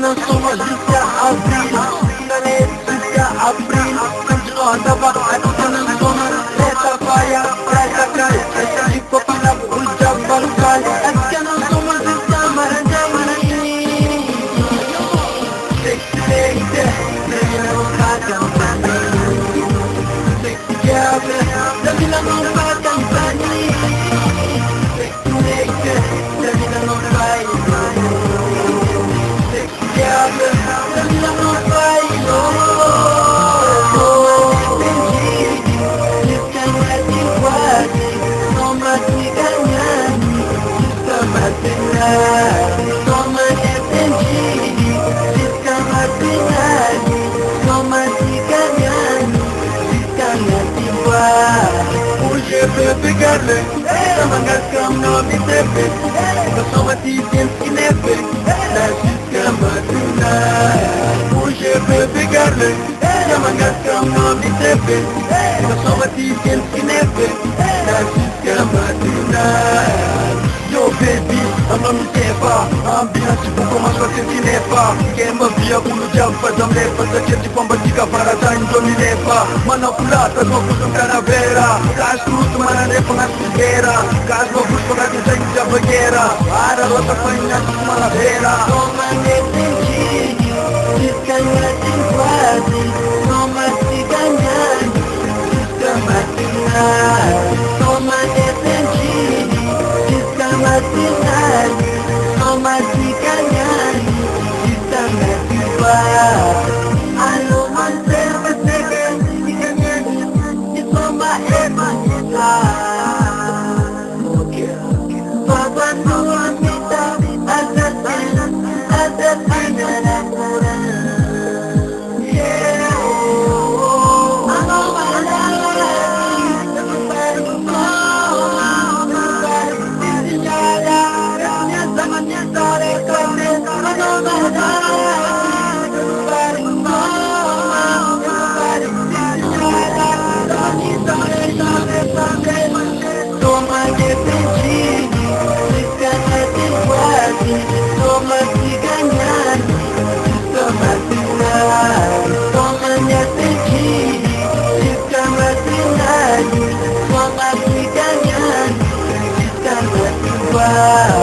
não somos jusqu'à avril. L'année jusqu'à avril. Continuons d'avoir un não somos preta paia, preta cai. Essa de copa na burja balcai. Est-ce que não somos jusqu'à marandai? Sexy lady, baby não façam pra mim. Sexy girl, baby não façam pra mim. Sexy lady, baby não faz pra mim. Sexy girl, baby não faz pra mim. Bebe garle, semangat kam no bitepe, basomati tem kinepe, na jusqu'à matuna. Bouge bebe garle, semangat kam no bitepe, basomati tem kinepe, na jusqu'à matuna. Yo baby, I'm on the table, ambiance buku masuk ke sinepa. Kema biar bulu jam pada melepas, sakit pembatika para tanjo ni lepa. Mana pula tak mau kusum caravera, kas terus mana ne pengasih era, kas mau kusum lagi senja bagera. Ada rota banyak malah vera. Toma ne tenji, jiskan mati kuasi, toma si ganyan, jiskan mati na. Toma ne tenji. Mati lagi, mati kanyan, kita mati bah. Alo mantel bersegen, ikannya itu mah emang kita. Bapa tua kita ada tinggal kurang. Toma depende, fica de quase, toma se ganhar, toma se dar. Toma depende, fica matinado, toma se ganhar, fica matinado.